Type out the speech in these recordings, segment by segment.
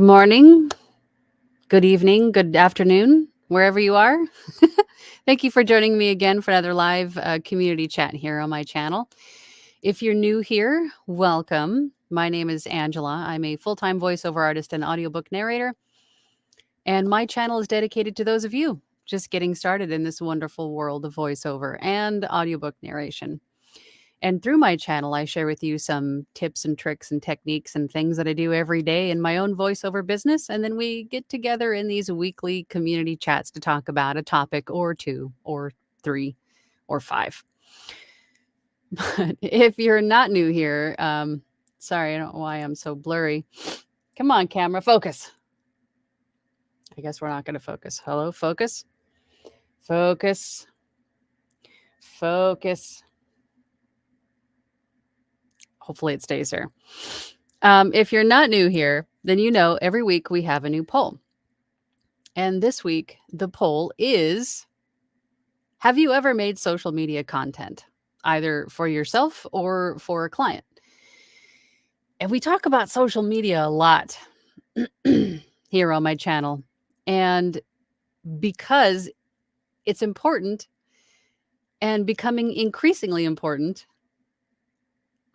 Good morning, good evening, good afternoon, wherever you are. Thank you for joining me again for another live community chat here on my channel. If you're new here, welcome. My name is Angela. I'm a full time voiceover artist and audiobook narrator, and my channel is dedicated to those of you just getting started in this wonderful world of voiceover and audiobook narration. And through my channel, I share with you some tips and tricks and techniques and things that I do every day in my own voiceover business. And then we get together in these weekly community chats to talk about a topic or two or three or five. But if you're not new here, sorry, I don't know why I'm so blurry. Come on, camera, focus. I guess we're not going to focus. Hello, focus. Focus. Focus. Hopefully it stays there. If you're not new here, then you know every week we have a new poll. And this week, the poll is, have you ever made social media content, either for yourself or for a client? And we talk about social media a lot here on my channel. And because it's important and becoming increasingly important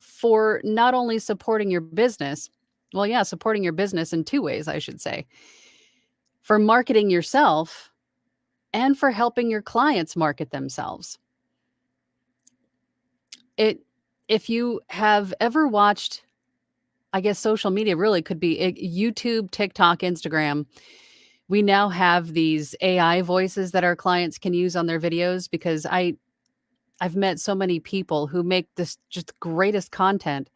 for not only supporting your business, well, yeah, supporting your business in two ways, I should say, for marketing yourself and for helping your clients market themselves. If you have ever watched, I guess social media really could be YouTube, TikTok, Instagram. We now have these AI voices that our clients can use on their videos because I've met so many people who make this just the greatest content,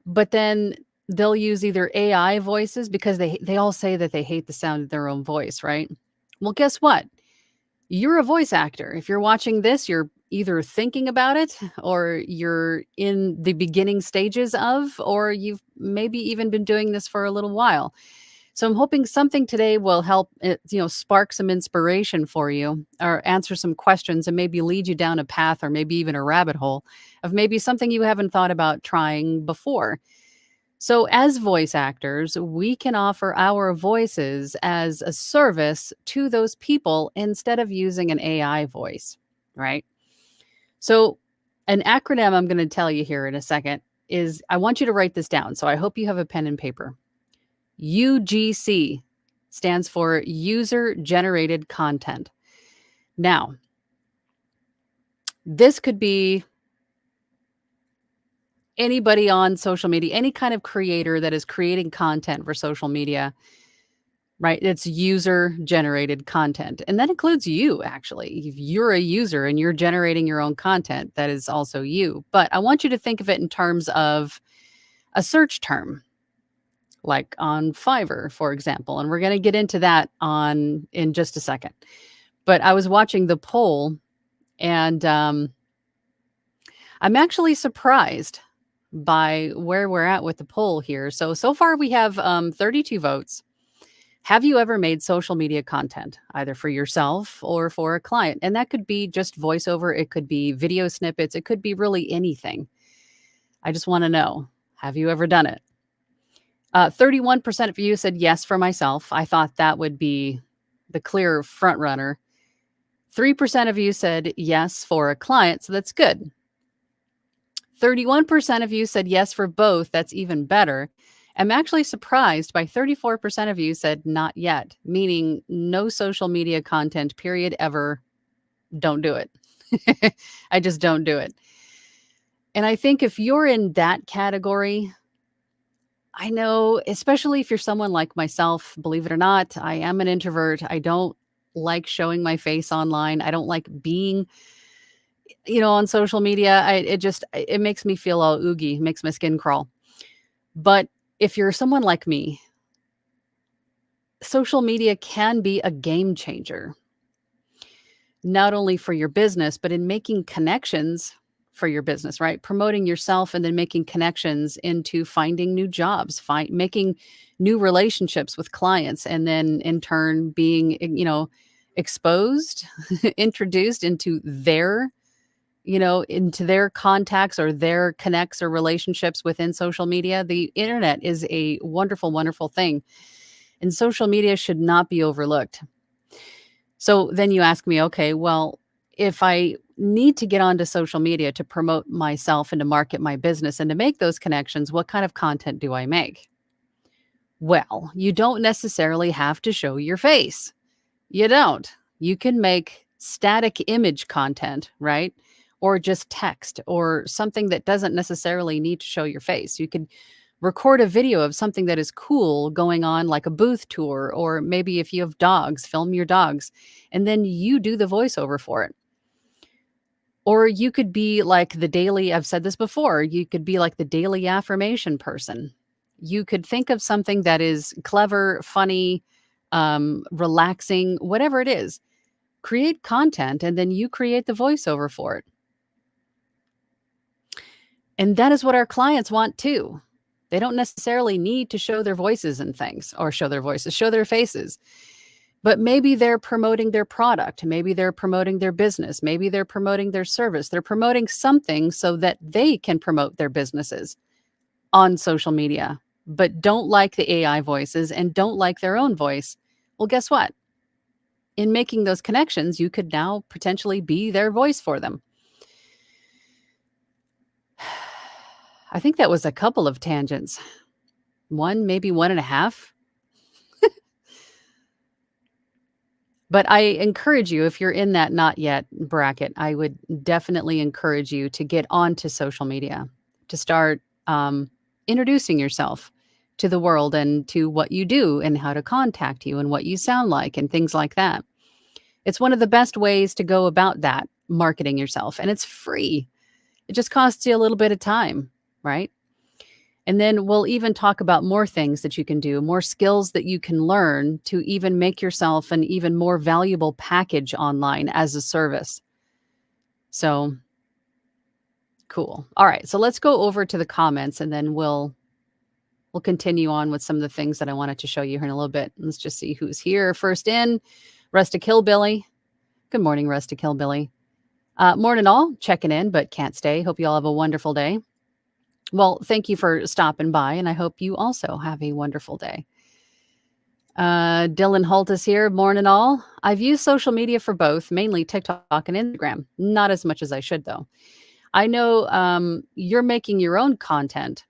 but then they'll use either AI voices because they all say that they hate the sound of their own voice, right? Well, guess what? You're a voice actor. If you're watching this, you're either thinking about it or you're in the beginning stages of, or you've maybe even been doing this for a little while. So I'm hoping something today will help, spark some inspiration for you or answer some questions and maybe lead you down a path or maybe even a rabbit hole of maybe something you haven't thought about trying before. So, as voice actors, we can offer our voices as a service to those people instead of using an AI voice, right? So, an acronym I'm going to tell you here in a second is I want you to write this down. So, I hope you have a pen and paper. UGC stands for user generated content. Now, this could be anybody on social media, any kind of creator that is creating content for social media, right? It's user generated content. And that includes you, actually. If you're a user and you're generating your own content, that is also you. But I want you to think of it in terms of a search term, like on Fiverr, for example. And we're going to get into that in just a second. But I was watching the poll and I'm actually surprised by where we're at with the poll here. So far we have 32 votes. Have you ever made social media content, either for yourself or for a client? And that could be just voiceover. It could be video snippets. It could be really anything. I just want to know, have you ever done it? 31% of you said yes for myself. I thought that would be the clear front runner. 3% of you said yes for a client. So that's good. 31% of you said yes for both. That's even better. I'm actually surprised by 34% of you said not yet, meaning no social media content, period, ever. Don't do it. I just don't do it. And I think if you're in that category, I know, especially if you're someone like myself, believe it or not, I am an introvert. I don't like showing my face online. I don't like being on social media. It makes me feel all oogie, makes my skin crawl. But if you're someone like me, social media can be a game changer, not only for your business, but in making connections for your business, right? Promoting yourself and then making connections into finding new jobs, making new relationships with clients, and then in turn being, exposed, introduced into their into their contacts or their connects or relationships within social media. The internet is a wonderful, wonderful thing, and social media should not be overlooked. So then you ask me, okay, well, if I need to get onto social media to promote myself and to market my business and to make those connections, what kind of content do I make? Well, you don't necessarily have to show your face. You don't. You can make static image content, right? Or just text or something that doesn't necessarily need to show your face. You could record a video of something that is cool going on, like a booth tour, or maybe if you have dogs, film your dogs, and then you do the voiceover for it. Or you could be like the daily, I've said this before, you could be like the daily affirmation person. You could think of something that is clever, funny, relaxing, whatever it is. Create content and then you create the voiceover for it. And that is what our clients want too. They don't necessarily need to show their voices and things, or show their faces. But maybe they're promoting their product. Maybe they're promoting their business. Maybe they're promoting their service. They're promoting something so that they can promote their businesses on social media, but don't like the AI voices and don't like their own voice. Well, guess what? In making those connections, you could now potentially be their voice for them. I think that was a couple of tangents. One, maybe one and a half. But I encourage you, if you're in that not yet bracket, I would definitely encourage you to get onto social media, to start introducing yourself to the world and to what you do and how to contact you and what you sound like and things like that. It's one of the best ways to go about that, marketing yourself. And it's free. It just costs you a little bit of time, right? And then we'll even talk about more things that you can do, more skills that you can learn to even make yourself an even more valuable package online as a service. So cool. All right. So let's go over to the comments and then we'll continue on with some of the things that I wanted to show you here in a little bit. Let's just see who's here. First in, Rustic Hillbilly. Good morning, Rustic Hillbilly. Morning all, checking in, but can't stay. Hope you all have a wonderful day. Well, thank you for stopping by, and I hope you also have a wonderful day. Dylan Holt is here. Morning all. I've used social media for both, mainly TikTok and Instagram. Not as much as I should, though. I know you're making your own content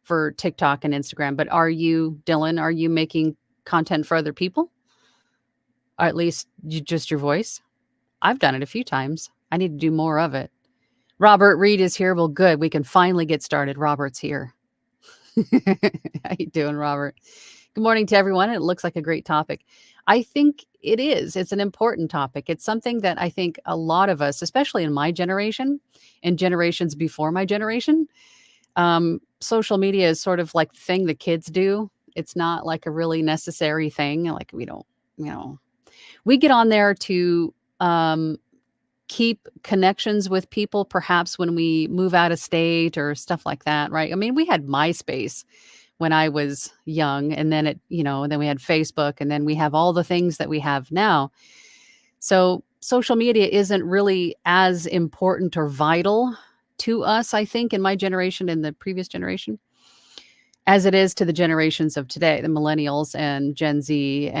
for TikTok and Instagram, but are you, Dylan, are you making content for other people? Or at least just your voice? I've done it a few times. I need to do more of it. Robert Reed is here. Well, good. We can finally get started. Robert's here. How you doing, Robert? Good morning to everyone. It looks like a great topic. I think it is. It's an important topic. It's something that I think a lot of us, especially in my generation and generations before my generation, social media is sort of like the thing the kids do. It's not like a really necessary thing. Like we don't, we get on there to keep connections with people, perhaps when we move out of state or stuff like that, right? I mean, we had MySpace when I was young, and then then we had Facebook, and then we have all the things that we have now. So social media isn't really as important or vital to us, I think, in my generation and the previous generation, as it is to the generations of today, the millennials and Gen Z.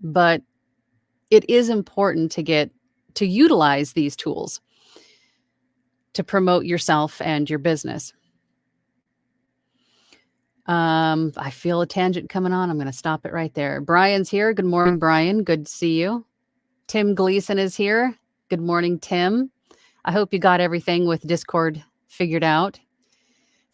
But it is important to utilize these tools to promote yourself and your business. I feel a tangent coming on. I'm going to stop it right there. Brian's here. Good morning, Brian. Good to see you. Tim Gleason is here. Good morning, Tim. I hope you got everything with Discord figured out.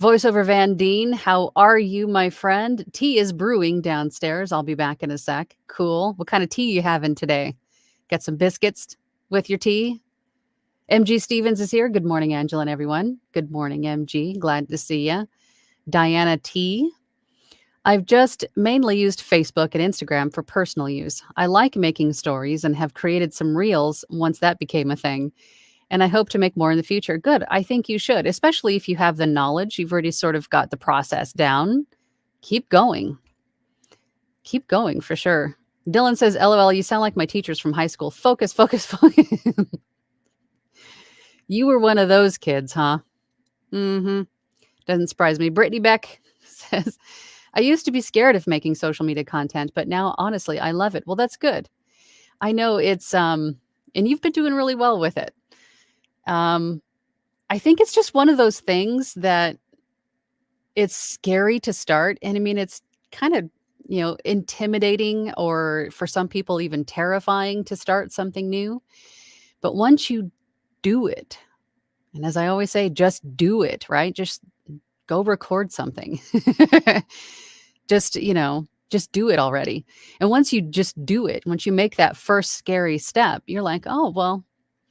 Voiceover Van Deen, how are you, my friend? Tea is brewing downstairs. I'll be back in a sec. Cool. What kind of tea you having today? Got some biscuits with your tea? MG Stevens is here. Good morning, Angela and everyone. Good morning, MG. Glad to see you. Diana T. I've just mainly used Facebook and Instagram for personal use. I like making stories and have created some reels once that became a thing. And I hope to make more in the future. Good. I think you should, especially if you have the knowledge. You've already sort of got the process down. Keep going. Keep going for sure. Dylan says, LOL, you sound like my teachers from high school. Focus, focus, focus. You were one of those kids, huh? Mm-hmm. Doesn't surprise me. Brittany Beck says, I used to be scared of making social media content, but now honestly, I love it. Well, that's good. I know it's and you've been doing really well with it. Um, I think it's just one of those things that it's scary to start. And I mean, it's kind of, intimidating or for some people even terrifying to start something new. But once you do it, and as I always say, just do it, right? Just go record something. Just do it already. And once you just do it, once you make that first scary step, you're like, oh, well,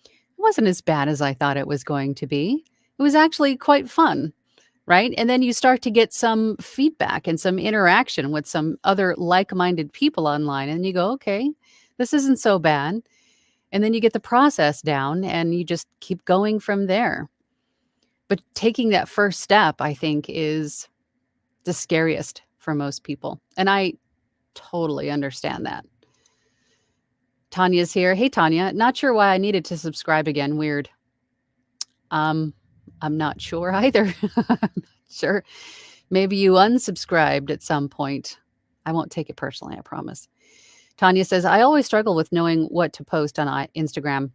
it wasn't as bad as I thought it was going to be. It was actually quite fun. Right. And then you start to get some feedback and some interaction with some other like minded people online. And you go, okay, this isn't so bad. And then you get the process down and you just keep going from there. But taking that first step, I think, is the scariest for most people. And I totally understand that. Tanya's here. Hey, Tanya. Not sure why I needed to subscribe again. Weird. I'm not sure either. Sure. Maybe you unsubscribed at some point. I won't take it personally, I promise. Tanya says, I always struggle with knowing what to post on Instagram.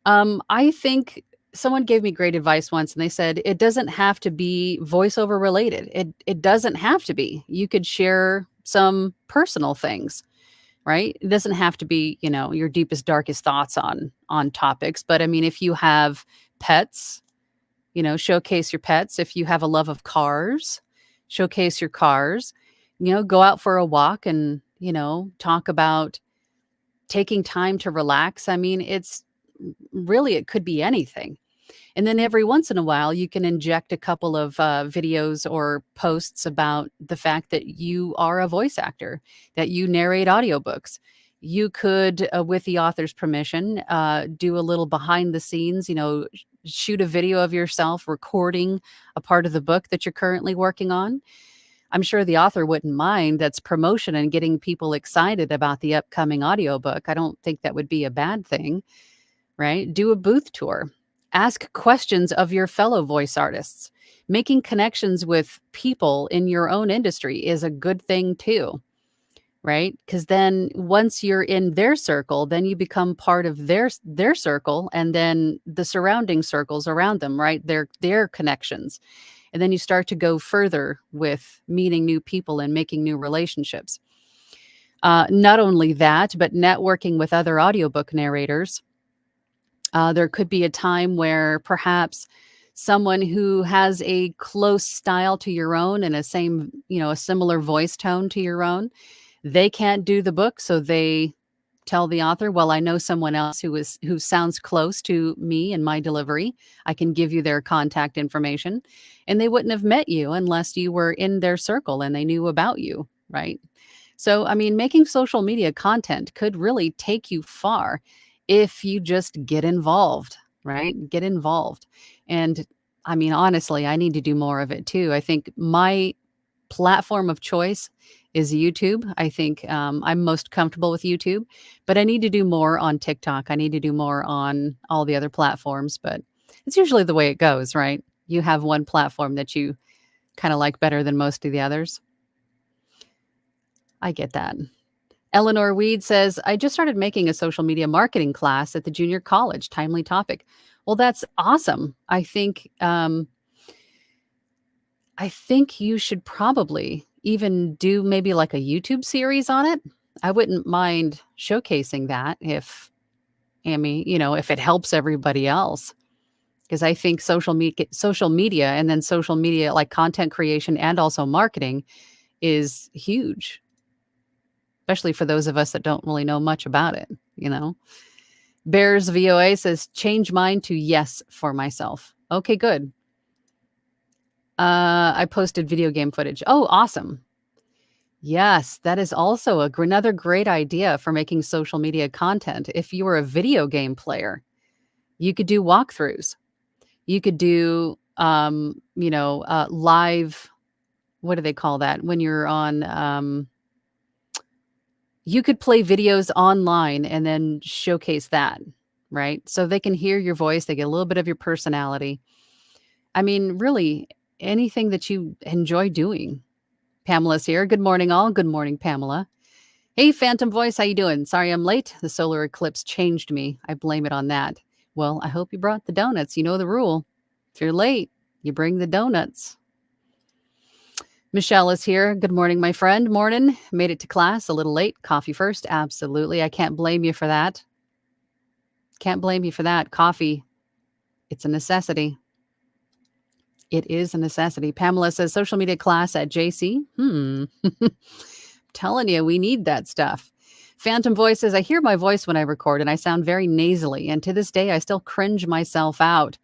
I think someone gave me great advice once and they said, it doesn't have to be voiceover related. It doesn't have to be. You could share some personal things, right? It doesn't have to be, your deepest, darkest thoughts on topics. But I mean, if you have pets, showcase your pets. If you have a love of cars, showcase your cars. Go out for a walk and, talk about taking time to relax. I mean, it could be anything. And then every once in a while, you can inject a couple of videos or posts about the fact that you are a voice actor, that you narrate audiobooks. You could, with the author's permission, do a little behind the scenes, shoot a video of yourself recording a part of the book that you're currently working on. I'm sure the author wouldn't mind. That's promotion and getting people excited about the upcoming audiobook. I don't think that would be a bad thing, right? Do a booth tour. Ask questions of your fellow voice artists. Making connections with people in your own industry is a good thing too, right? Because then once you're in their circle, then you become part of their circle, and then the surrounding circles around them, right? Their connections. And then you start to go further with meeting new people and making new relationships. Not only that, but networking with other audiobook narrators. There could be a time where perhaps someone who has a close style to your own and a similar voice tone to your own, they can't do the book. So they tell the author, well, I know someone else who sounds close to me and my delivery. I can give you their contact information. And they wouldn't have met you unless you were in their circle and they knew about you, right? So, I mean, making social media content could really take you far if you just get involved, right? Get involved. And I mean, honestly, I need to do more of it too. I think my platform of choice is YouTube. I think I'm most comfortable with YouTube, but I need to do more on TikTok. I need to do more on all the other platforms, but it's usually the way it goes, right? You have one platform that you kind of like better than most of the others. I get that. Eleanor Weed says, I just started making a social media marketing class at the junior college. Timely topic. Well, that's awesome. I think you should probably even do maybe like a YouTube series on it. I wouldn't mind showcasing that if it helps everybody else. Because I think social media and then social media like content creation and also marketing is huge, especially for those of us that don't really know much about it, Bears VOA says, change mine to yes for myself. Okay, good. I posted video game footage. Oh, awesome. Yes, that is also another great idea for making social media content. If you were a video game player, you could do walkthroughs. You could do, live, what do they call that? When you're on, you could play videos online and then showcase that, right? So they can hear your voice, they get a little bit of your personality. I mean, really, anything that you enjoy doing. Pamela's here. Good morning, all. Good morning, Pamela. Hey, Phantom Voice, how you doing? Sorry I'm late. The solar eclipse changed me. I blame it on that. Well, I hope you brought the donuts. You know the rule. If you're late, you bring the donuts. Michelle is here. Good morning, my friend. Morning. Made it to class a little late. Coffee first. Absolutely. I can't blame you for that. Can't blame you for that. Coffee, it's a necessity. It is a necessity. Pamela says social media class at JC. Telling you, we need that stuff. Phantom Voice says, I hear my voice when I record and I sound very nasally. And to this day, I still cringe myself out.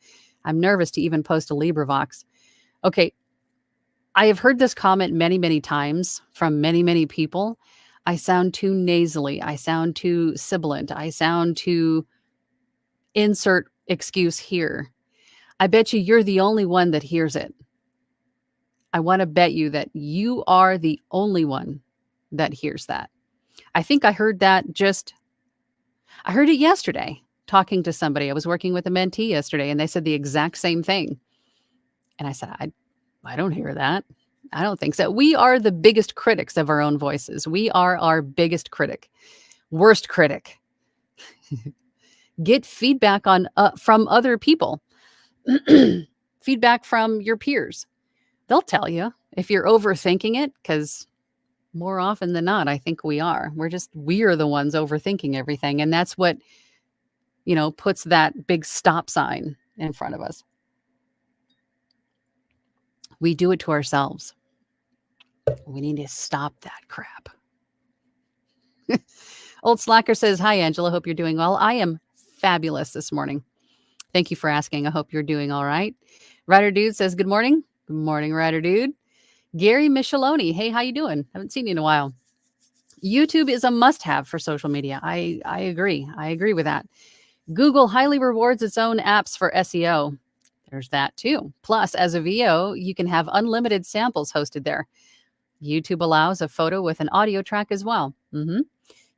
I'm nervous to even post a LibriVox. Okay. I have heard this comment many, many times from many, many people. I sound too nasally. I sound too sibilant. I sound too insert excuse here. I bet you're the only one that hears it. I want to bet you that you are the only one that hears that. I think I heard that I heard it yesterday talking to somebody. I was working with a mentee yesterday and they said the exact same thing. And I said, I don't hear that. I don't think so. We are the biggest critics of our own voices. We are our biggest critic, worst critic. Get feedback on from other people, feedback from your peers. They'll tell you if you're overthinking it, because more often than not, I think we are. We're the ones overthinking everything. And that's what, puts that big stop sign in front of us. We do it to ourselves. We need to stop that crap. Old Slacker says, hi, Angela. Hope you're doing well. I am fabulous this morning. Thank you for asking. I hope you're doing all right. Rider Dude says, good morning. Good morning, Rider Dude. Gary Micheloni. Hey, how you doing? Haven't seen you in a while. YouTube is a must-have for social media. I agree. I agree with that. Google highly rewards its own apps for SEO. There's that too. Plus, as a VO, you can have unlimited samples hosted there. YouTube allows a photo with an audio track as well.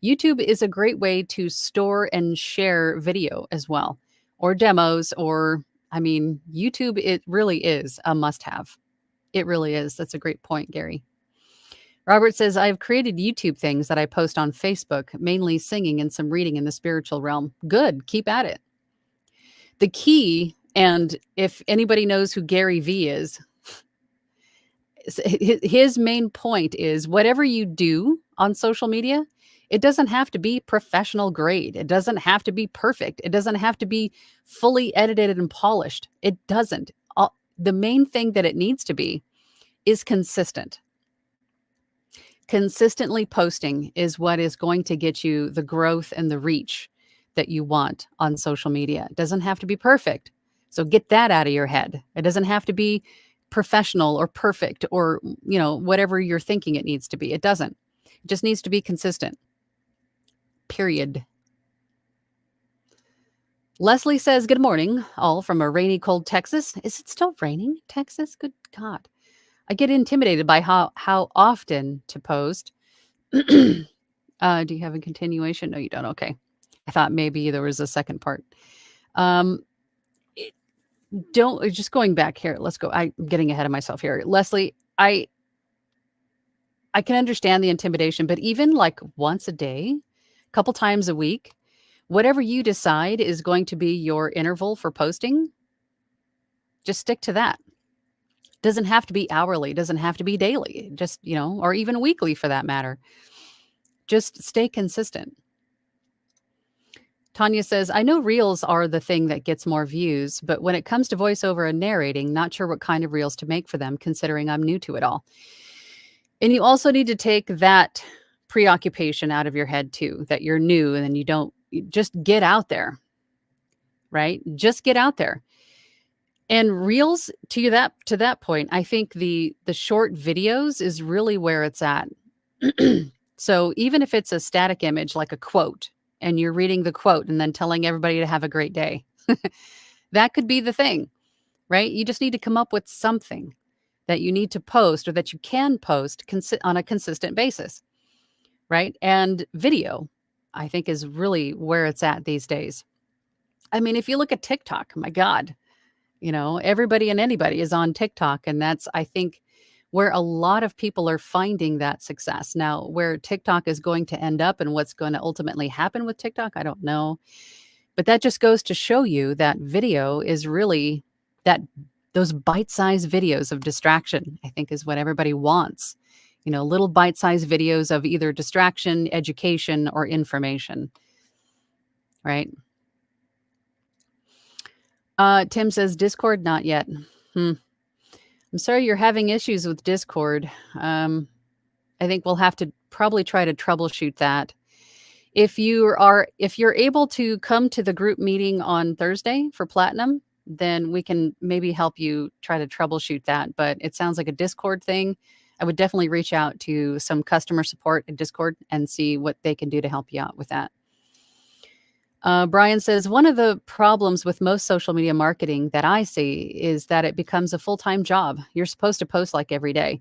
YouTube is a great way to store and share video as well, or demos, YouTube, it really is a must-have. It really is. That's a great point, Gary. Robert says, I've created YouTube things that I post on Facebook, mainly singing and some reading in the spiritual realm. Good. Keep at it. The key, and if anybody knows who Gary V is, his main point is whatever you do on social media, it doesn't have to be professional grade. It doesn't have to be perfect. It doesn't have to be fully edited and polished. It doesn't. The main thing that it needs to be is consistent. Consistently posting is what is going to get you the growth and the reach that you want on social media. It doesn't have to be perfect. So get that out of your head. It doesn't have to be professional or perfect or, whatever you're thinking it needs to be. It doesn't. It just needs to be consistent. Period. Leslie says, good morning, all from a rainy, cold Texas. Is it still raining, Texas? Good God. I get intimidated by how often to post. Do you have a continuation? No, you don't. Okay. I thought maybe there was a second part. Just going back here. Let's go. I'm getting ahead of myself here. Leslie, I can understand the intimidation, but even like once a day, a couple times a week, whatever you decide is going to be your interval for posting, just stick to that. Doesn't have to be hourly, doesn't have to be daily, just, or even weekly for that matter. Just stay consistent. Tanya says, I know reels are the thing that gets more views, but when it comes to voiceover and narrating, not sure what kind of reels to make for them, considering I'm new to it all. And you also need to take that preoccupation out of your head too, that you're new and then just get out there, right? Just get out there. And reels, to that point, I think the short videos is really where it's at. So even if it's a static image, like a quote, and you're reading the quote and then telling everybody to have a great day, that could be the thing, right? You just need to come up with something that you need to post or that you can post on a consistent basis, right? And video, I think, is really where it's at these days. I mean, if you look at TikTok, my God, everybody and anybody is on TikTok. And that's, I think, where a lot of people are finding that success. Now, where TikTok is going to end up and what's going to ultimately happen with TikTok, I don't know. But that just goes to show you that video is really that those bite-sized videos of distraction, I think is what everybody wants. Little bite-sized videos of either distraction, education, or information, right? Tim says Discord, not yet. I'm sorry you're having issues with Discord. I think we'll have to probably try to troubleshoot that. If you're able to come to the group meeting on Thursday for Platinum, then we can maybe help you try to troubleshoot that. But it sounds like a Discord thing. I would definitely reach out to some customer support at Discord and see what they can do to help you out with that. Brian says, one of the problems with most social media marketing that I see is that it becomes a full-time job. You're supposed to post like every day.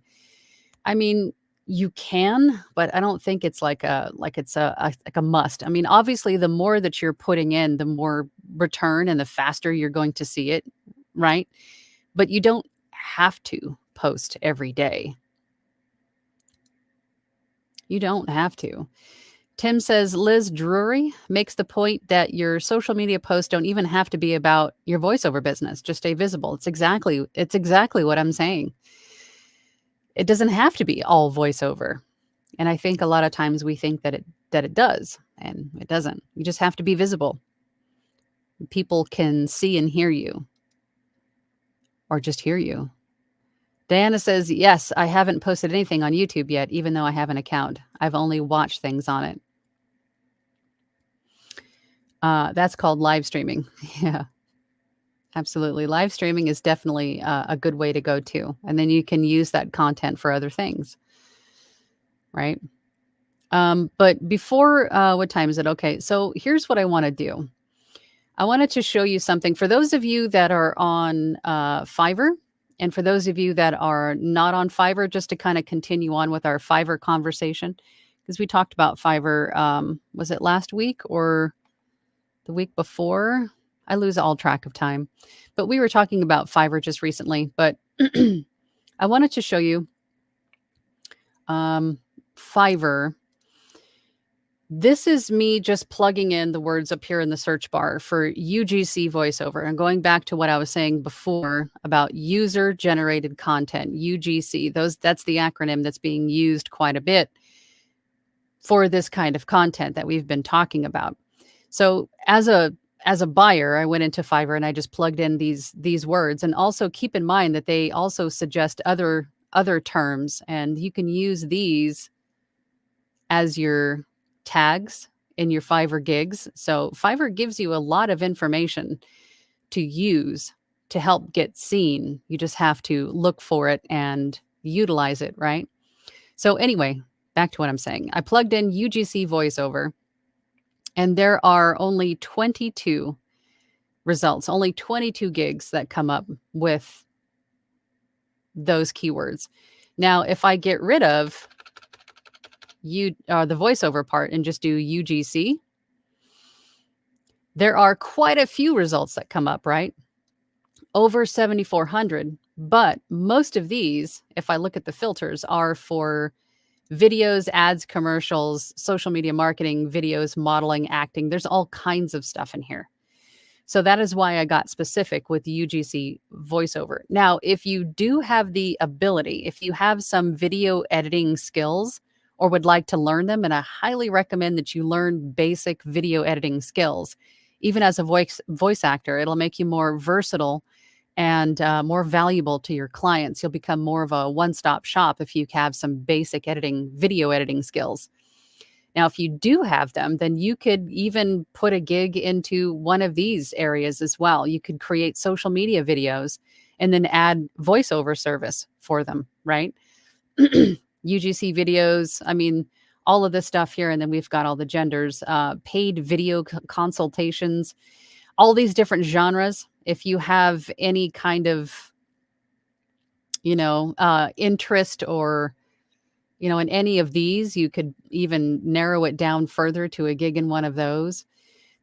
I mean, you can, but I don't think it's like it's a must. I mean, obviously, the more that you're putting in, the more return and the faster you're going to see it, right? But you don't have to post every day. You don't have to. Tim says Liz Drury makes the point that your social media posts don't even have to be about your voiceover business. Just stay visible. It's exactly what I'm saying. It doesn't have to be all voiceover. And I think a lot of times we think that it does, and it doesn't. You just have to be visible. People can see and hear you, or just hear you. Diana says, yes, I haven't posted anything on YouTube yet, even though I have an account. I've only watched things on it. That's called live streaming. Yeah, absolutely. Live streaming is definitely a good way to go too. And then you can use that content for other things. Right. But before, what time is it? Okay. So here's what I want to do. I wanted to show you something for those of you that are on Fiverr. And for those of you that are not on Fiverr, just to kind of continue on with our Fiverr conversation, because we talked about Fiverr, was it last week or the week before? I lose all track of time. But we were talking about Fiverr just recently. But I wanted to show you Fiverr. This is me just plugging in the words up here in the search bar for UGC voiceover. And going back to what I was saying before about user generated content, UGC, that's the acronym that's being used quite a bit for this kind of content that we've been talking about. So as a buyer, I went into Fiverr and I just plugged in these words. And also keep in mind that they also suggest other terms, and you can use these as your tags in your Fiverr gigs. So Fiverr gives you a lot of information to use to help get seen. You just have to look for it and utilize it, right? So anyway, back to what I'm saying. I plugged in UGC voiceover, and there are only 22 results, only 22 gigs that come up with those keywords. Now, if I get rid of the voiceover part and just do UGC, there are quite a few results that come up, right? Over 7,400. But most of these, if I look at the filters, are for videos, ads, commercials, social media marketing, videos, modeling, acting. There's all kinds of stuff in here. So that is why I got specific with UGC voiceover. Now, if you do have the ability, if you have some video editing skills or would like to learn them, and I highly recommend that you learn basic video editing skills. Even as a voice actor, it'll make you more versatile and more valuable to your clients. You'll become more of a one-stop shop if you have some basic video editing skills. Now, if you do have them, then you could even put a gig into one of these areas as well. You could create social media videos and then add voiceover service for them, right? UGC videos, I mean, all of this stuff here. And then we've got all the genders, paid video consultations, all these different genres. If you have any kind of, interest or, in any of these, you could even narrow it down further to a gig in one of those.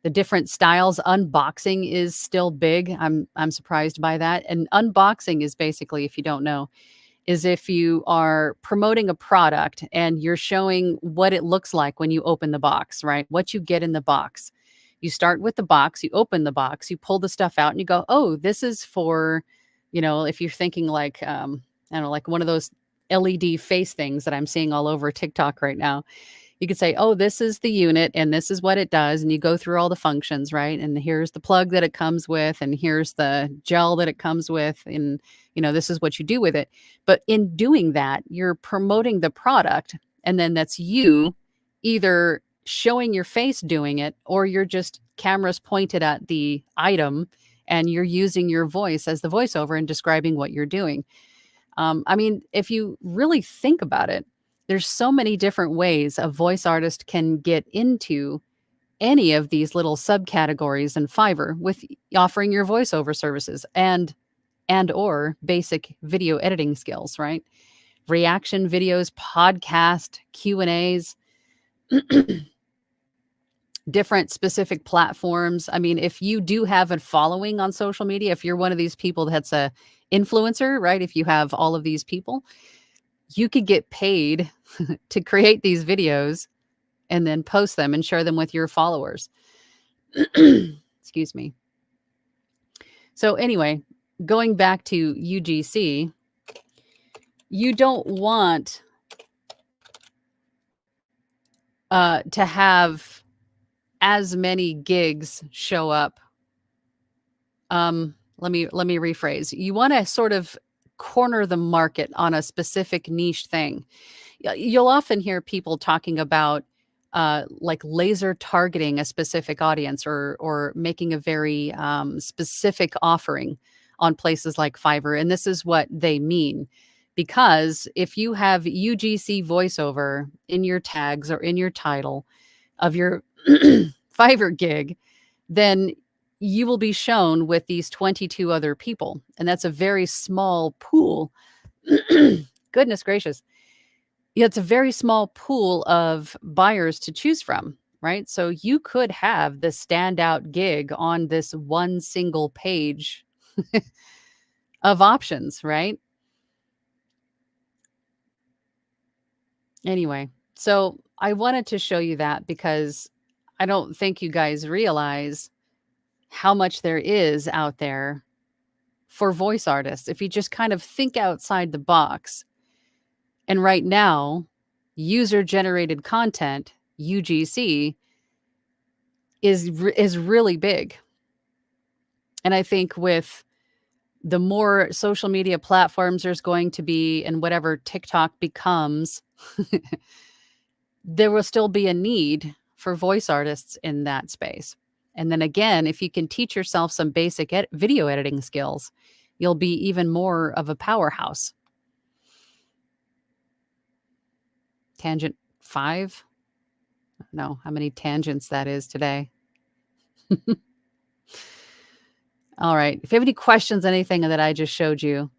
the different styles. Unboxing is still big. I'm surprised by that. And unboxing is basically, if you don't know, is if you are promoting a product and you're showing what it looks like when you open the box, right? What you get in the box. You start with the box, you open the box, you pull the stuff out and you go, "Oh, this is for," if you're thinking like I don't know, like one of those LED face things that I'm seeing all over TikTok right now. You could say, "Oh, this is the unit and this is what it does." And you go through all the functions, right? And here's the plug that it comes with, and here's the gel that it comes with, and this is what you do with it. But in doing that, you're promoting the product, and then that's you either showing your face doing it, or you're just cameras pointed at the item and you're using your voice as the voiceover and describing what you're doing. I mean, if you really think about it, there's so many different ways a voice artist can get into any of these little subcategories in Fiverr with offering your voiceover services and or basic video editing skills, right? Reaction videos, podcast, Q&As, different specific platforms. I mean, if you do have a following on social media, if you're one of these people that's a influencer, right? If you have all of these people, you could get paid to create these videos and then post them and share them with your followers. Excuse me. So anyway, going back to UGC, you don't want to have as many gigs show up. Let me rephrase. You want to sort of corner the market on a specific niche thing. You'll often hear people talking about like laser targeting a specific audience, or making a very specific offering on places like Fiverr. And this is what they mean. Because if you have UGC voiceover in your tags or in your title of your Fiverr gig, then you will be shown with these 22 other people. And that's a very small pool. Goodness gracious. Yeah, it's a very small pool of buyers to choose from, right? So you could have the standout gig on this one single page of options, right? Anyway, so I wanted to show you that because I don't think you guys realize how much there is out there for voice artists. If you just kind of think outside the box. And right now, user-generated content, UGC, is really big. And I think with the more social media platforms there's going to be, and whatever TikTok becomes, there will still be a need for voice artists in that space. And then again, if you can teach yourself some basic video editing skills, you'll be even more of a powerhouse. Tangent 5? I don't know how many tangents that is today. All right. If you have any questions, anything that I just showed you,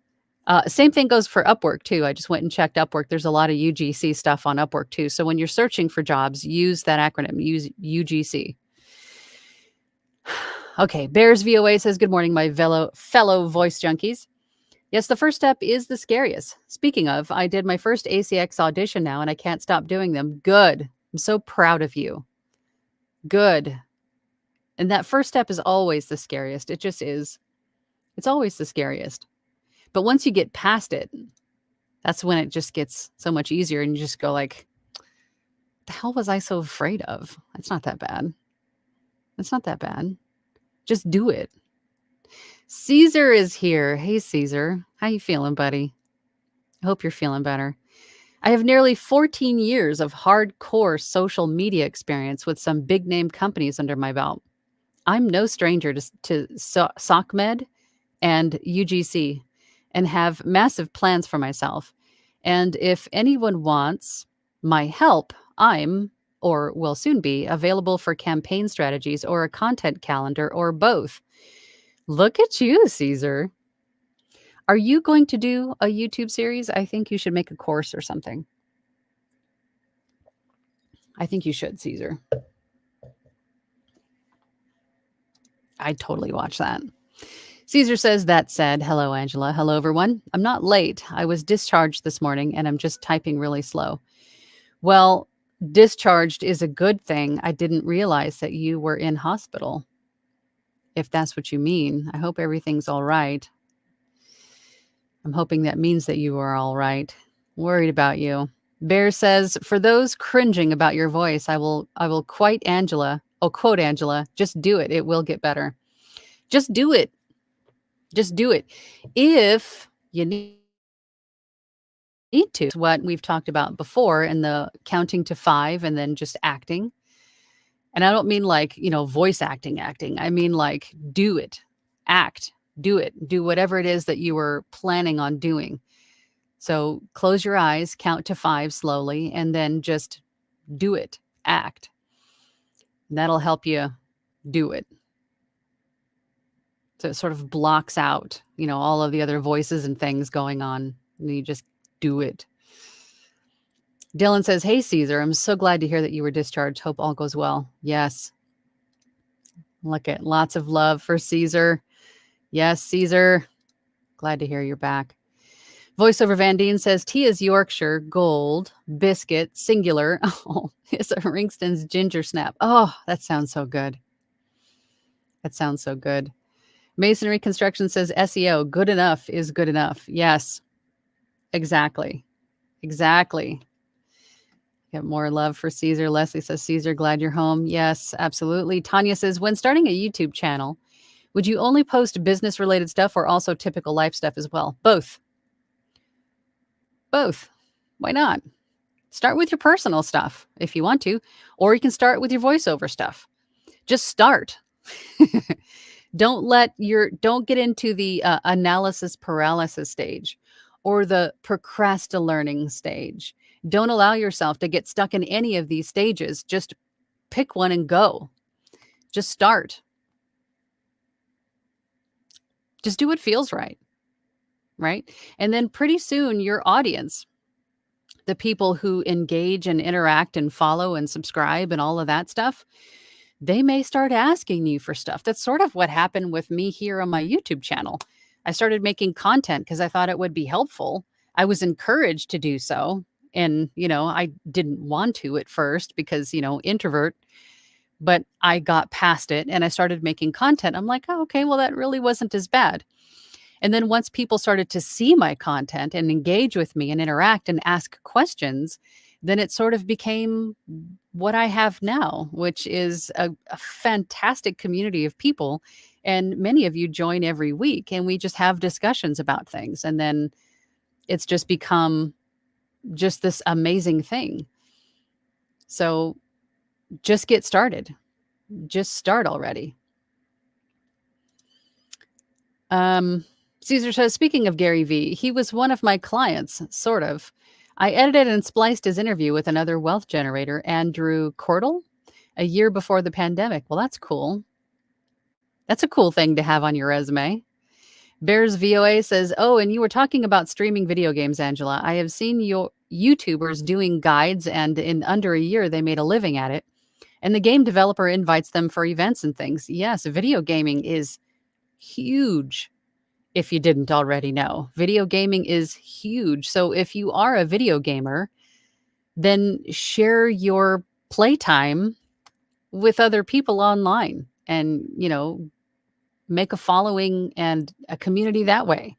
same thing goes for Upwork too. I just went and checked Upwork. There's a lot of UGC stuff on Upwork too. So when you're searching for jobs, use that acronym, use UGC. Okay. Bears VOA says, good morning, my fellow voice junkies. Yes, the first step is the scariest. Speaking of, I did my first ACX audition now, and I can't stop doing them. Good. I'm so proud of you. Good. And that first step is always the scariest. It just is. It's always the scariest. But once you get past it, that's when it just gets so much easier, and you just go like, the hell was I so afraid of? It's not that bad. It's not that bad. Just do it. Caesar is here. Hey, Caesar. How you feeling, buddy? I hope you're feeling better. I have nearly 14 years of hardcore social media experience with some big name companies under my belt. I'm no stranger to SOCMED and UGC, and have massive plans for myself. And if anyone wants my help, I'm, or will soon be, available for campaign strategies or a content calendar or both. Look at you, Caesar. Are you going to do a YouTube series? I think you should make a course or something. I think you should, Caesar. I'd totally watch that. Caesar says, that said, hello, Angela. Hello, everyone. I'm not late. I was discharged this morning and I'm just typing really slow. Well, discharged is a good thing. I didn't realize that you were in hospital. If that's what you mean, I hope everything's all right. I'm hoping that means that you are all right. Worried about you. Bear says, for those cringing about your voice, I will quote Angela. Oh, quote Angela. Just do it. It will get better. Just do it. Just do it. If you need to, what we've talked about before in the counting to 5 and then just acting. And I don't mean like, voice acting. I mean like do it, act, do it, do whatever it is that you were planning on doing. So close your eyes, count to 5 slowly, and then just do it, act. And that'll help you do it. So it sort of blocks out, all of the other voices and things going on. And you just do it. Dylan says, hey, Caesar, I'm so glad to hear that you were discharged. Hope all goes well. Yes. Look at lots of love for Caesar. Yes, Caesar. Glad to hear you're back. Voiceover Van Deen says, tea is Yorkshire, gold, biscuit, singular. Oh, it's a Ringston's ginger snap. Oh, that sounds so good. That sounds so good. Masonry Construction says SEO, good enough is good enough. Yes, exactly. Exactly. Get more love for Caesar. Leslie says, Caesar, glad you're home. Yes, absolutely. Tanya says, when starting a YouTube channel, would you only post business related stuff or also typical life stuff as well? Both. Both. Why not? Start with your personal stuff if you want to, or you can start with your voiceover stuff. Just start. Don't get into the analysis paralysis stage or the procrastinating stage. Don't allow yourself to get stuck in any of these stages. Just pick one and go. Just start. Just do what feels right. Right? And then pretty soon your audience, the people who engage and interact and follow and subscribe and all of that stuff, they may start asking you for stuff. That's sort of what happened with me here on my YouTube channel. I started making content because I thought it would be helpful. I was encouraged to do so. And, I didn't want to at first because, introvert, but I got past it and I started making content. I'm like, oh, okay, well, that really wasn't as bad. And then once people started to see my content and engage with me and interact and ask questions, then it sort of became what I have now, which is a fantastic community of people. And many of you join every week and we just have discussions about things. And then it's just become just this amazing thing. So just get started. Just start already. Caesar says, speaking of Gary Vee, he was one of my clients, sort of. I edited and spliced his interview with another wealth generator, Andrew Cordell, a year before the pandemic. Well, that's cool. That's a cool thing to have on your resume. Bears VOA says, oh, and you were talking about streaming video games, Angela. I have seen your YouTubers doing guides, and in under a year, they made a living at it. And the game developer invites them for events and things. Yes, video gaming is huge. If you didn't already know, video gaming is huge. So if you are a video gamer, then share your playtime with other people online and, make a following and a community that way.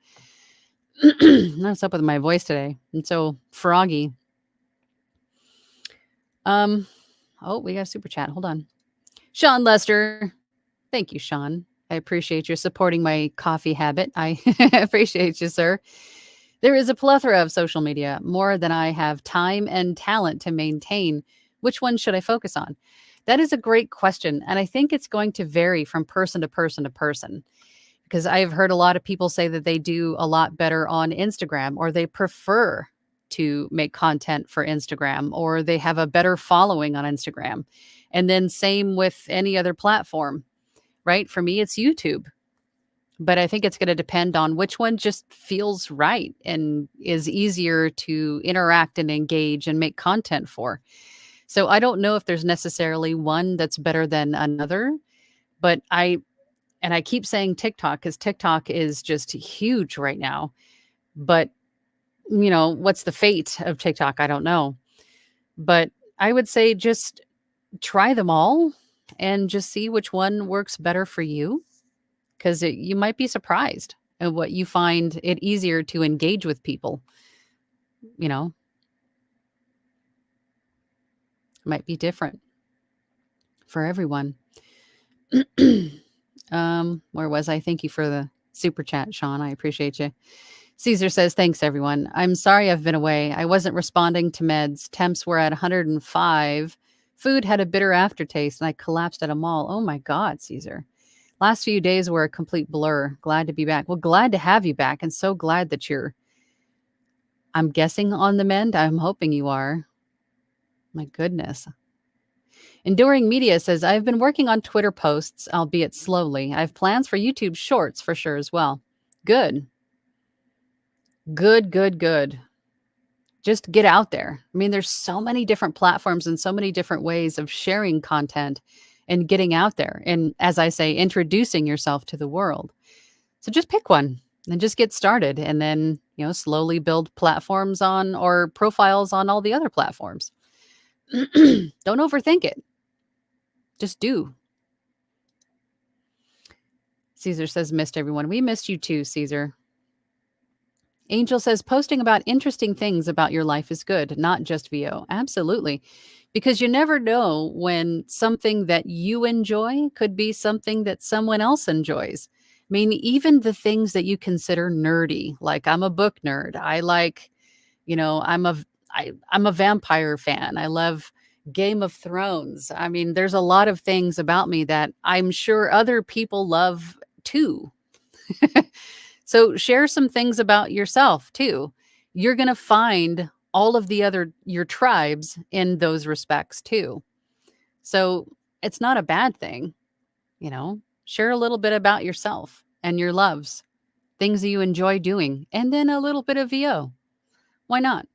What's up with my voice today? And so froggy. Oh, we got a super chat. Hold on. Sean Lester. Thank you, Sean. I appreciate your supporting my coffee habit. I appreciate you, sir. There is a plethora of social media, more than I have time and talent to maintain. Which one should I focus on? That is a great question. And I think it's going to vary from person to person to person. Because I've heard a lot of people say that they do a lot better on Instagram, or they prefer to make content for Instagram, or they have a better following on Instagram. And then same with any other platform. Right? For me, it's YouTube. But I think it's going to depend on which one just feels right and is easier to interact and engage and make content for. So I don't know if there's necessarily one that's better than another, but I And I keep saying TikTok because TikTok is just huge right now. But, what's the fate of TikTok? I don't know. But I would say just try them all and just see which one works better for you, because you might be surprised at what you find it easier to engage with people. You know, might be different for everyone. Where was I? Thank you for the super chat, Sean. I appreciate you. Caesar says, thanks, everyone. I'm sorry I've been away. I wasn't responding to meds. Temps were at 105. Food had a bitter aftertaste, and I collapsed at a mall. Oh, my God, Caesar. Last few days were a complete blur. Glad to be back. Well, glad to have you back, and so glad that I'm guessing, on the mend. I'm hoping you are. My goodness. Enduring Media says, I've been working on Twitter posts, albeit slowly. I have plans for YouTube shorts for sure as well. Good. Good, good, good. Just get out there. I mean, there's so many different platforms and so many different ways of sharing content and getting out there. And as I say, introducing yourself to the world. So just pick one and just get started, and then, slowly build platforms on or profiles on all the other platforms. Don't overthink it. Just do. Caesar says, missed everyone. We missed you too, Caesar. Angel says, posting about interesting things about your life is good, not just VO. Absolutely. Because you never know when something that you enjoy could be something that someone else enjoys. I mean, even the things that you consider nerdy, like I'm a book nerd. I like, I'm a vampire fan. I love Game of Thrones. I mean, there's a lot of things about me that I'm sure other people love too. So share some things about yourself too. You're going to find all of your tribes in those respects too. So it's not a bad thing, share a little bit about yourself and your loves, things that you enjoy doing, and then a little bit of VO. Why not?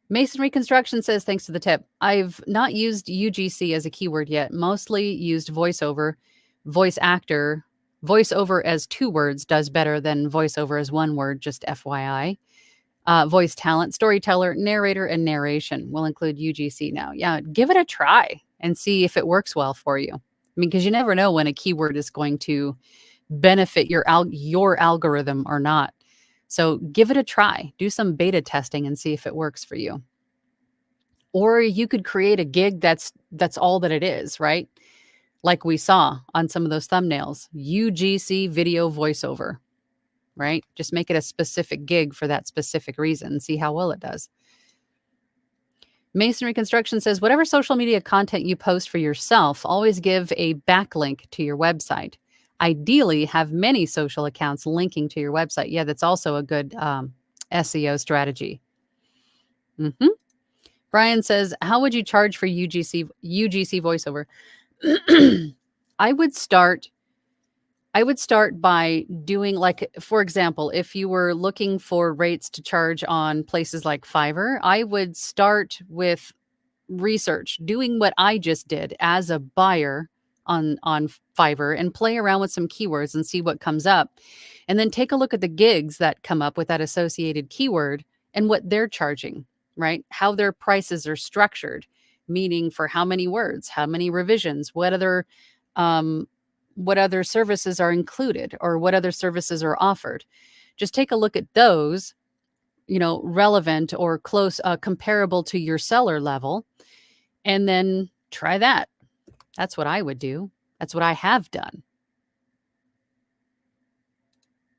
Masonry Construction says, thanks to the tip. I've not used UGC as a keyword yet, mostly used voiceover, voice actor. Voiceover as 2 words does better than voiceover as 1 word, just FYI. Voice talent, storyteller, narrator, and narration will include UGC now. Yeah, give it a try and see if it works well for you. I mean, because you never know when a keyword is going to benefit your algorithm or not. So give it a try. Do some beta testing and see if it works for you. Or you could create a gig that's all that it is, right? Like we saw on some of those thumbnails, UGC video voiceover, right? Just make it a specific gig for that specific reason and see how well it does. Masonry Construction says, whatever social media content you post for yourself, always give a backlink to your website. Ideally, have many social accounts linking to your website. Yeah, that's also a good SEO strategy. Brian says, how would you charge for UGC voiceover? I would start by doing, like, for example, if you were looking for rates to charge on places like Fiverr, I would start with research, doing what I just did as a buyer on Fiverr, and play around with some keywords and see what comes up. And then take a look at the gigs that come up with that associated keyword and what they're charging, right? How their prices are structured, meaning for how many words, how many revisions, what other services are included, or what other services are offered. Just take a look at those, relevant or close, comparable to your seller level, and then try that. That's what I would do. That's what I have done.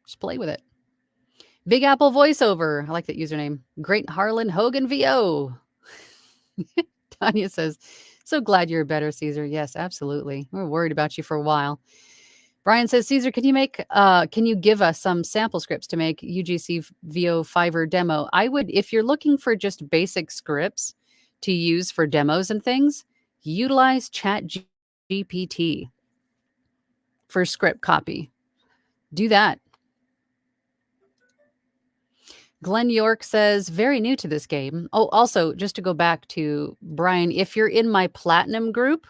Just play with it. Big Apple voiceover. I like that username. Great Harlan Hogan VO. Tanya says, so glad you're better, Caesar. Yes, absolutely. We're worried about you for a while. Brian says, Caesar, can you give us some sample scripts to make UGC VO Fiverr demo? I would, if you're looking for just basic scripts to use for demos and things, utilize ChatGPT for script copy. Do that. Glenn York says, very new to this game. Oh, also, just to go back to Brian, if you're in my platinum group,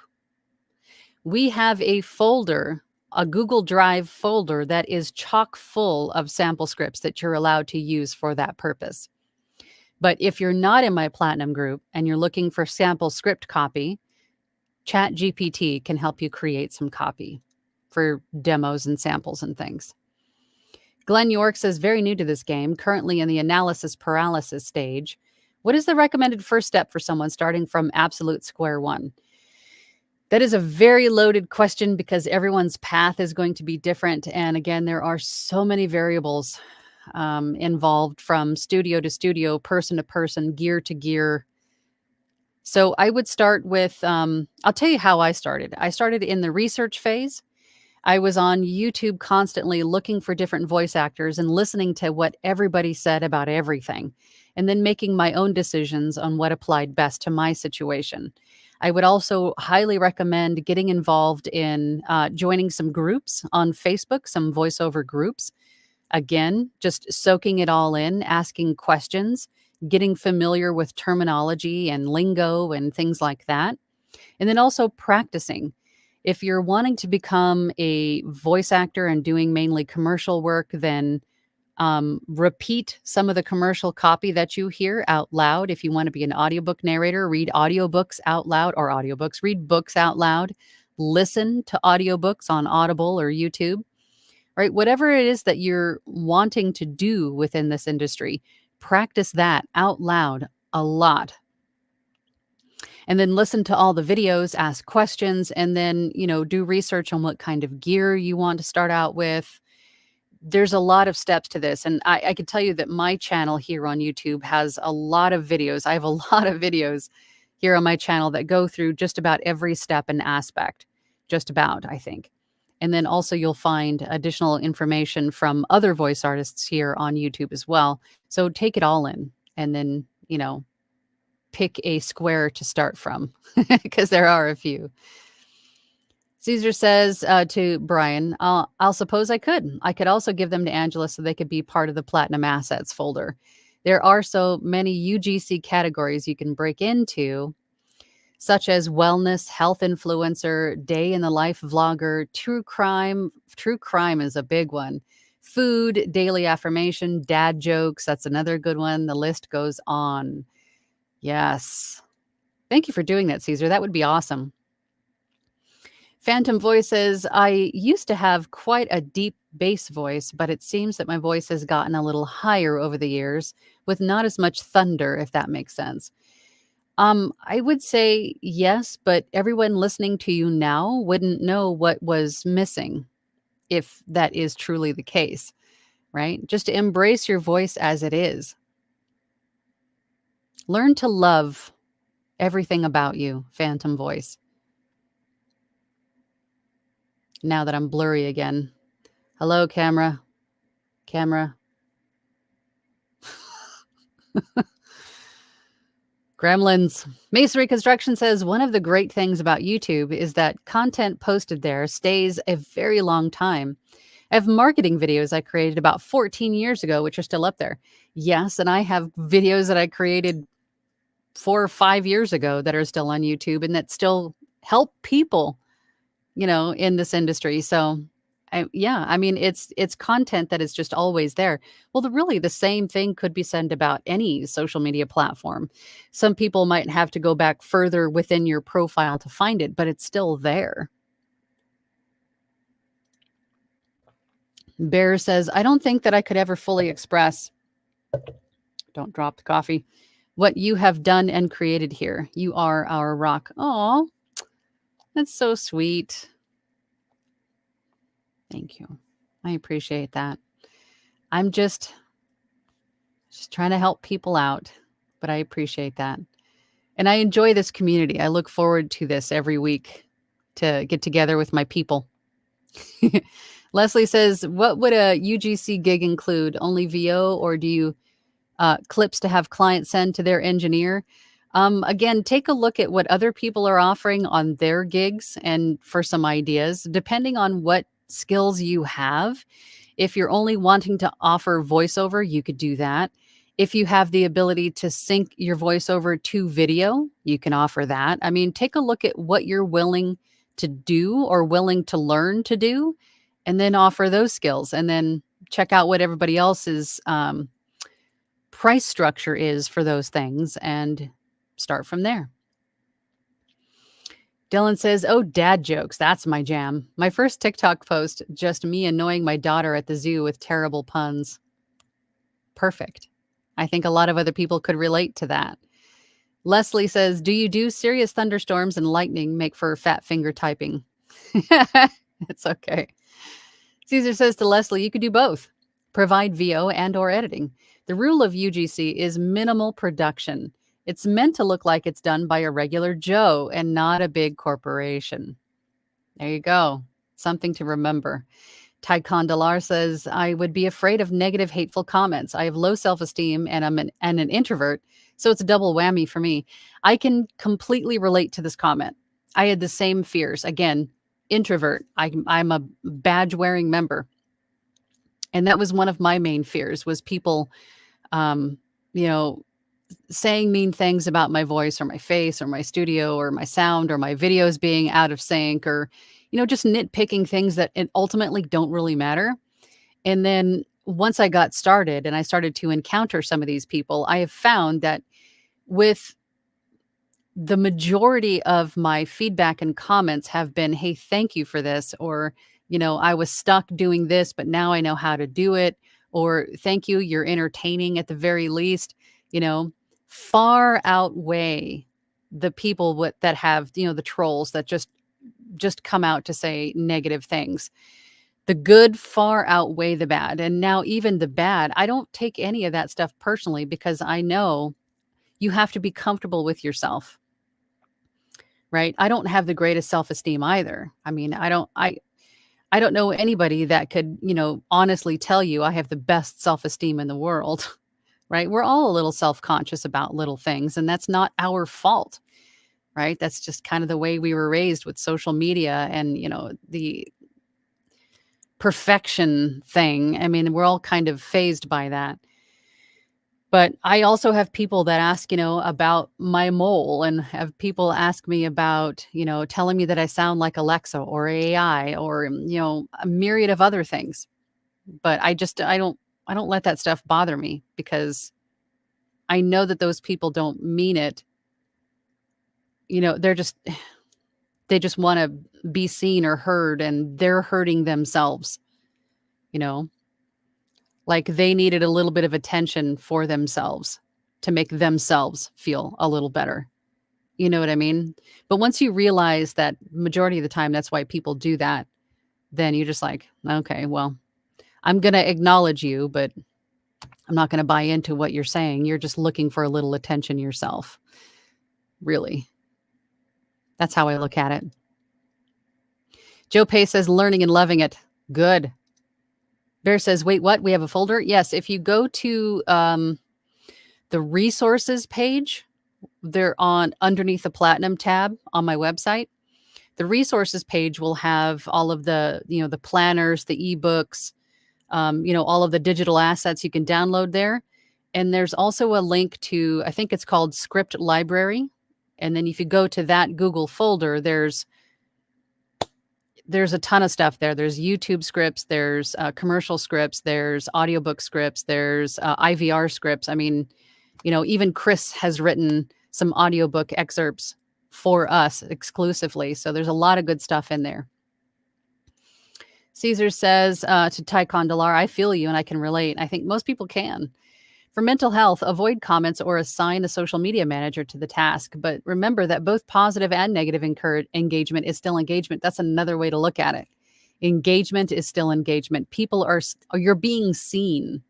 We have a folder, a Google Drive folder that is chock full of sample scripts that you're allowed to use for that purpose. But if you're not in my platinum group and you're looking for sample script copy, ChatGPT can help you create some copy for demos and samples and things. Glenn York says, very new to this game, currently in the analysis paralysis stage. What is the recommended first step for someone starting from absolute square one? That is a very loaded question because everyone's path is going to be different. And again, there are so many variables involved, from studio to studio, person to person, gear to gear. So I would start with, I'll tell you how I started. I started in the research phase. I was on YouTube constantly looking for different voice actors and listening to what everybody said about everything, and then making my own decisions on what applied best to my situation. I would also highly recommend getting involved in joining some groups on Facebook, some voiceover groups. Again, just soaking it all in, asking questions, getting familiar with terminology and lingo and things like that. And then also practicing. If you're wanting to become a voice actor and doing mainly commercial work, then repeat some of the commercial copy that you hear out loud. If you want to be an audiobook narrator, read audiobooks out loud, or audiobooks, read books out loud, listen to audiobooks on Audible or YouTube, right? Whatever it is that you're wanting to do within this industry, practice that out loud a lot. And then listen to all the videos, ask questions, and then, do research on what kind of gear you want to start out with. There's a lot of steps to this. And I can tell you that my channel here on YouTube has a lot of videos. I have a lot of videos here on my channel that go through just about every step and aspect, just about, I think. And then also you'll find additional information from other voice artists here on YouTube as well. So take it all in, and then, pick a square to start from, because there are a few. Caesar says to Brian, I'll suppose I could. I could also give them to Angela so they could be part of the Platinum Assets folder. There are so many UGC categories you can break into, such as wellness, health influencer, day in the life vlogger, true crime. True crime is a big one. Food, daily affirmation, dad jokes. That's another good one. The list goes on. Yes. Thank you for doing that, Caesar. That would be awesome. Phantom Voice says, I used to have quite a deep bass voice, but it seems that my voice has gotten a little higher over the years with not as much thunder, if that makes sense. I would say yes, but everyone listening to you now wouldn't know what was missing, if that is truly the case, right? Just to embrace your voice as it is. Learn to love everything about you, Phantom Voice. Now that I'm blurry again. Hello, camera. Camera. Gremlins. Masonry Construction says, one of the great things about YouTube is that content posted there stays a very long time. I have marketing videos I created about 14 years ago, which are still up there. Yes, and I have videos that I created 4 or 5 years ago that are still on YouTube and that still help people, in this industry. So it's content that is just always there. Well, the same thing could be said about any social media platform. Some people might have to go back further within your profile to find it, but it's still there. Bear says, I don't think that I could ever fully express, don't drop the coffee, what you have done and created here. You are our rock. Oh, that's so sweet. Thank you. I appreciate that. I'm just trying to help people out, but I appreciate that. And I enjoy this community. I look forward to this every week, to get together with my people. Leslie says, what would a UGC gig include? Only VO, or do you clips to have clients send to their engineer? Again, take a look at what other people are offering on their gigs and for some ideas, depending on what skills you have. If you're only wanting to offer voiceover, you could do that. If you have the ability to sync your voiceover to video, you can offer that. I mean, take a look at what you're willing to do or willing to learn to do, and then offer those skills, and then check out what everybody else's price structure is for those things and start from there. Dylan says, "Oh, dad jokes. That's my jam. My first TikTok post, just me annoying my daughter at the zoo with terrible puns." Perfect. I think a lot of other people could relate to that. Leslie says, "Do you do serious thunderstorms and lightning make for fat finger typing?" It's okay. Caesar says to Leslie, "You could do both. Provide VO and or editing. The rule of UGC is minimal production. It's meant to look like it's done by a regular Joe and not a big corporation." There you go. Something to remember. Ty Condalar says, "I would be afraid of negative, hateful comments. I have low self-esteem and I'm an introvert, so it's a double whammy for me." I can completely relate to this comment. I had the same fears. Again, introvert. I'm a badge-wearing member. And that was one of my main fears, was people, you know, saying mean things about my voice or my face or my studio or my sound or my videos being out of sync, or, just nitpicking things that ultimately don't really matter. And then once I got started and I started to encounter some of these people, I have found that with the majority of my feedback and comments have been, "Hey, thank you for this," or, "I was stuck doing this, but now I know how to do it," or, "Thank you, you're entertaining at the very least," far outweigh the people that have, the trolls that just come out to say negative things. The good far outweigh the bad. And now even the bad, I don't take any of that stuff personally, because I know you have to be comfortable with yourself, right? I don't have the greatest self-esteem either. I mean, I don't know anybody that could, honestly tell you I have the best self-esteem in the world, right? We're all a little self-conscious about little things, and that's not our fault, right? That's just kind of the way we were raised with social media and, the perfection thing. I mean, we're all kind of phased by that. But I also have people that ask, about my mole, and have people ask me about, telling me that I sound like Alexa or AI or, a myriad of other things. But I don't let that stuff bother me, because I know that those people don't mean it. They just want to be seen or heard, and they're hurting themselves, like they needed a little bit of attention for themselves to make themselves feel a little better. You know what I mean? But once you realize that majority of the time that's why people do that, then you're just like, okay, well, I'm going to acknowledge you, but I'm not going to buy into what you're saying. You're just looking for a little attention yourself. Really. That's how I look at it. Joe Pay says, "Learning and loving it." Good. Bear says, "Wait, what? We have a folder?" Yes. If you go to the resources page, they're underneath the Platinum tab on my website. The resources page will have all of the, the planners, the ebooks, all of the digital assets you can download there. And there's also a link to, I think it's called Script Library. And then if you go to that Google folder, there's a ton of stuff there. There's YouTube scripts, there's commercial scripts, there's audiobook scripts, there's IVR scripts. I mean, even Chris has written some audiobook excerpts for us exclusively. So there's a lot of good stuff in there. Caesar says to Ty Condalar, "I feel you and I can relate." I think most people can. For mental health, avoid comments or assign a social media manager to the task. But remember that both positive and negative engagement is still engagement. That's another way to look at it. Engagement is still engagement. You're being seen,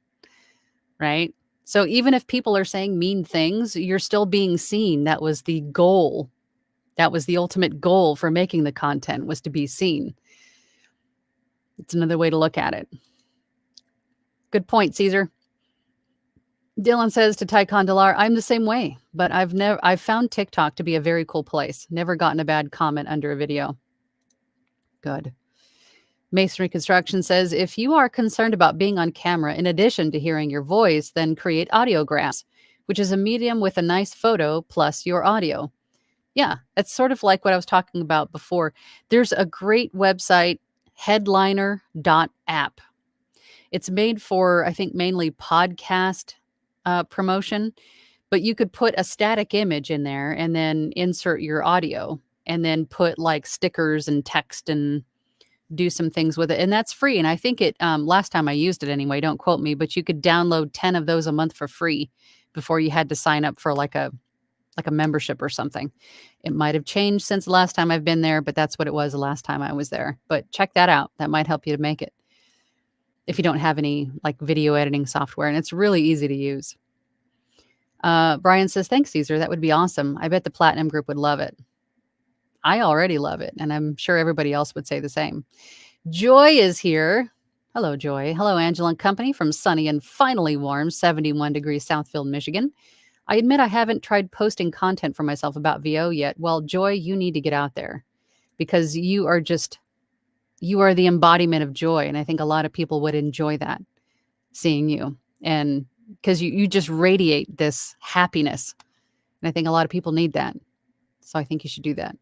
right? So even if people are saying mean things, you're still being seen. That was the goal. That was the ultimate goal for making the content, was to be seen. It's another way to look at it. Good point, Caesar. Dylan says to Ty Condalar, "I'm the same way, but I've found TikTok to be a very cool place. Never gotten a bad comment under a video." Good. Masonry Construction says, "If you are concerned about being on camera in addition to hearing your voice, then create audiographs, which is a medium with a nice photo plus your audio. Yeah, it's sort of like what I was talking about before. There's a great website, headliner.app. It's made for, I think, mainly podcast promotion, but you could put a static image in there and then insert your audio and then put like stickers and text and do some things with it. And that's free. And I think it, last time I used it anyway, don't quote me, but you could download 10 of those a month for free before you had to sign up for like a membership or something. It might have changed since the last time I've been there, but that's what it was the last time I was there. But check that out. That might help you to make it if you don't have any like video editing software, and it's really easy to use. Brian says, thanks, Caesar. That would be awesome. I bet the Platinum Group would love it. I already love it, and I'm sure everybody else would say the same. Joy is here. Hello, Joy. Hello, Angela and company from sunny and finally warm 71 degrees Southfield, Michigan. I admit I haven't tried posting content for myself about VO yet. Well, Joy, you need to get out there because you are the embodiment of joy. And I think a lot of people would enjoy that, seeing you. And because you just radiate this happiness. And I think a lot of people need that. So I think you should do that.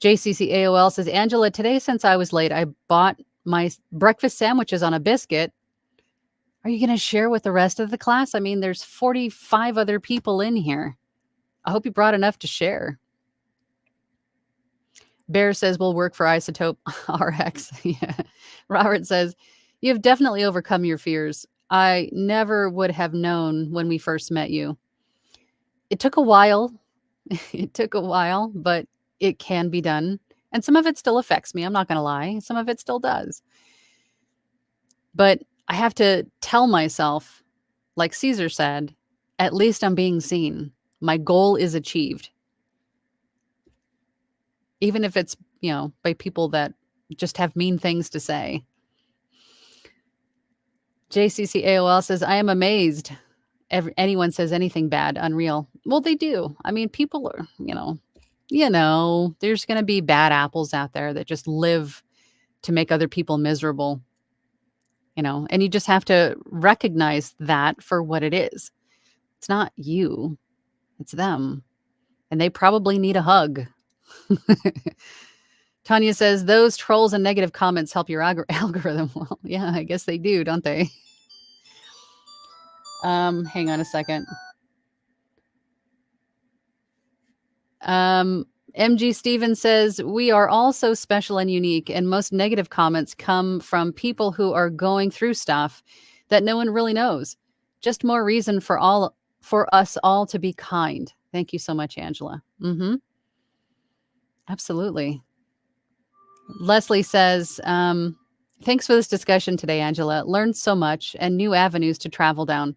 JCC AOL says, Angela, today since I was late, I bought my breakfast sandwiches on a biscuit. Are you going to share with the rest of the class? I mean, there's 45 other people in here. I hope you brought enough to share. Bear says, we'll work for Isotope RX. Yeah. Robert says, you have definitely overcome your fears. I never would have known when we first met you. It took a while. It took a while, but it can be done. And some of it still affects me. I'm not going to lie. Some of it still does. But I have to tell myself, like Caesar said, at least I'm being seen. My goal is achieved. Even if it's, by people that just have mean things to say. JCC AOL says, I am amazed. Anyone says anything bad, unreal. Well, they do. I mean, people are, there's going to be bad apples out there that just live to make other people miserable. And you just have to recognize that for what it is. It's not you, it's them. And they probably need a hug. Tanya says, those trolls and negative comments help your algorithm. Well, yeah, I guess they do, don't they? Hang on a second. MG Stevens says, we are all so special and unique, and most negative comments come from people who are going through stuff that no one really knows. Just more reason for us all to be kind. Thank you so much, Angela. Absolutely. Leslie says, thanks for this discussion today, Angela. Learned so much and new avenues to travel down.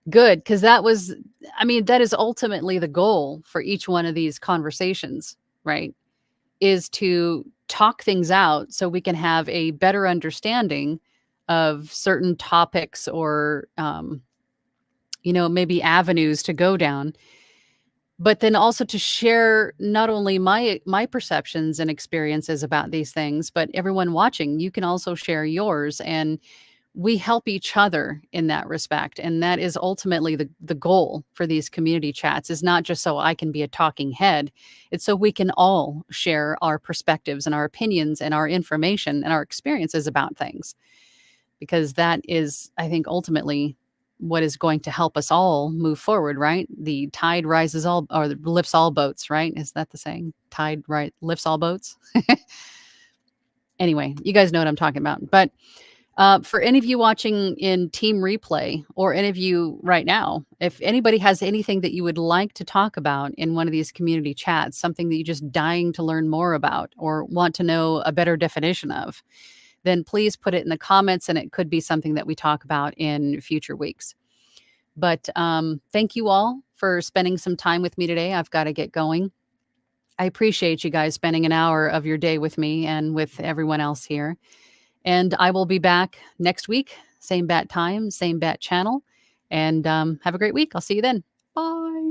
Good, because that is ultimately the goal for each one of these conversations, right? Is to talk things out so we can have a better understanding of certain topics or, maybe avenues to go down. But then also to share not only my perceptions and experiences about these things, but everyone watching, you can also share yours, and we help each other in that respect. And that is ultimately the goal for these community chats, is not just so I can be a talking head. It's so we can all share our perspectives and our opinions and our information and our experiences about things. Because that is, I think, ultimately what is going to help us all move forward, right? The tide rises all, or lifts all boats, right? Is that the saying? Tide lifts all boats? Anyway, you guys know what I'm talking about. But for any of you watching in Team Replay, or any of you right now, if anybody has anything that you would like to talk about in one of these community chats, something that you're just dying to learn more about or want to know a better definition of, then please put it in the comments, and it could be something that we talk about in future weeks. But thank you all for spending some time with me today. I've got to get going. I appreciate you guys spending an hour of your day with me and with everyone else here. And I will be back next week, same bat time, same bat channel. And have a great week. I'll see you then. Bye.